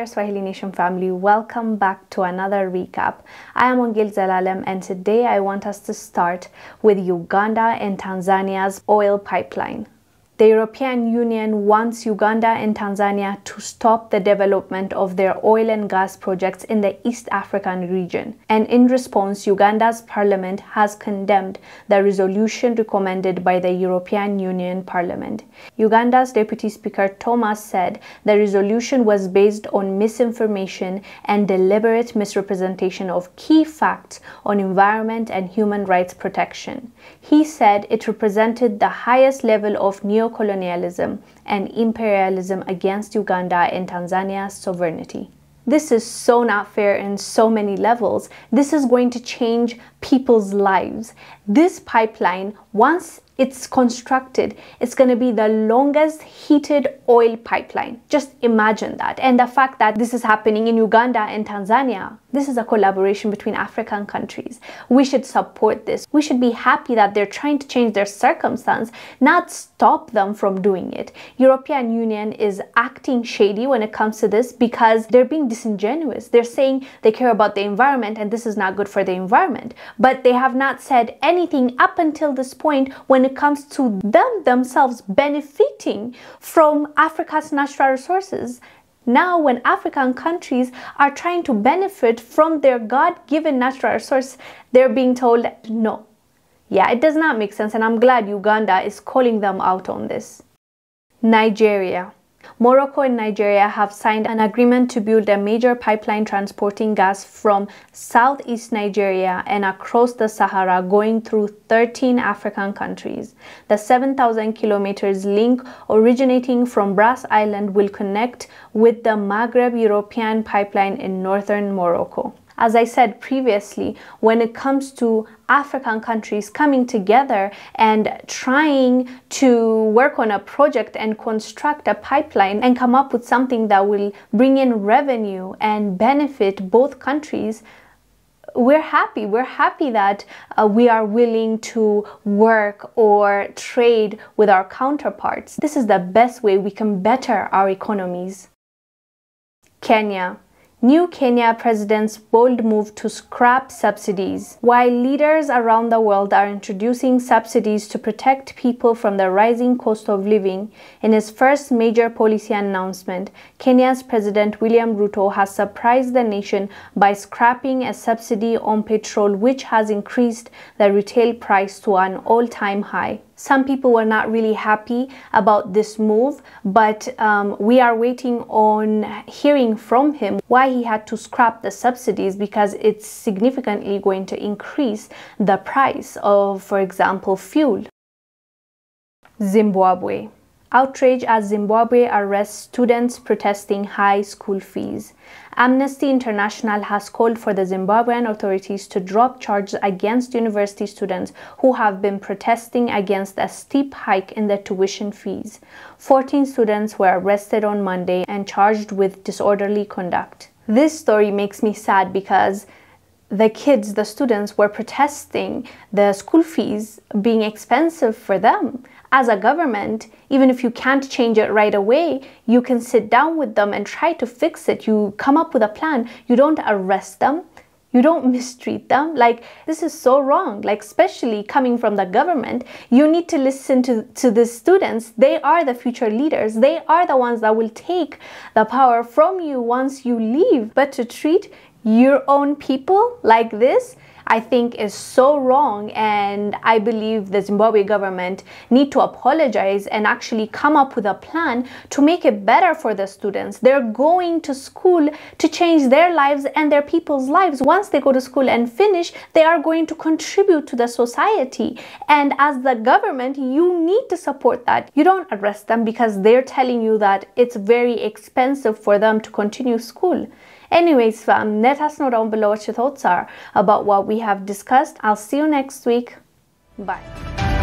there, Swahili Nation family. Welcome back to another recap. I am Ongil Zelalem, and today I want us to start with Uganda and Tanzania's oil pipeline. The European Union wants Uganda and Tanzania to stop the development of their oil and gas projects in the East African region. And in response, Uganda's parliament has condemned the resolution recommended by the European Union Parliament. Uganda's Deputy Speaker Thomas said the resolution was based on misinformation and deliberate misrepresentation of key facts on environment and human rights protection. He said it represented the highest level of neocolonialism and imperialism against Uganda and Tanzania's sovereignty. This is so not fair in so many levels. This is going to change people's lives. This pipeline, once it's constructed, it's going to be the longest heated oil pipeline. Just imagine that. And the fact that this is happening in Uganda and Tanzania, this is a collaboration between African countries. We should support this. We should be happy that they're trying to change their circumstance, not stop them from doing it. European Union is acting shady when it comes to this because they're being disingenuous. They're saying they care about the environment and this is not good for the environment. But they have not said anything up until this point when it comes to them themselves benefiting from Africa's natural resources. Now, when African countries are trying to benefit from their God-given natural resource, they're being told no. Yeah, it does not make sense, and I'm glad Uganda is calling them out on this. Nigeria. Morocco and Nigeria have signed an agreement to build a major pipeline transporting gas from southeast Nigeria and across the Sahara, going through 13 African countries. The 7,000 kilometers link originating from Brass Island will connect with the Maghreb European pipeline in northern Morocco. As I said previously, when it comes to African countries coming together and trying to work on a project and construct a pipeline and come up with something that will bring in revenue and benefit both countries, we're happy. We're happy that we are willing to work or trade with our counterparts. This is the best way we can better our economies. Kenya. New Kenya president's bold move to scrap subsidies. While leaders around the world are introducing subsidies to protect people from the rising cost of living, in his first major policy announcement, Kenya's President William Ruto has surprised the nation by scrapping a subsidy on petrol, which has increased the retail price to an all-time high. Some people were not really happy about this move, but we are waiting on hearing from him why he had to scrap the subsidies, because it's significantly going to increase the price of, for example, fuel. Zimbabwe. Outrage as Zimbabwe arrests students protesting high school fees. Amnesty International has called for the Zimbabwean authorities to drop charges against university students who have been protesting against a steep hike in the tuition fees. 14 students were arrested on Monday and charged with disorderly conduct. This story makes me sad because the students were protesting the school fees being expensive for them. As a government, even if you can't change it right away, you can sit down with them and try to fix it. You come up with a plan. You don't arrest them. You don't mistreat them. Like, this is so wrong. Like, especially coming from the government, you need to listen to the students. They are the future leaders. They are the ones that will take the power from you once you leave. But to treat your own people like this, I think is so wrong, and I believe the Zimbabwe government need to apologize and actually come up with a plan to make it better for the students. They're going to school to change their lives and their people's lives. Once they go to school and finish, they are going to contribute to the society. And as the government, you need to support that. You don't arrest them because they're telling you that it's very expensive for them to continue school. Anyways, fam, let us know down below what your thoughts are about what we have discussed. I'll see you next week. Bye.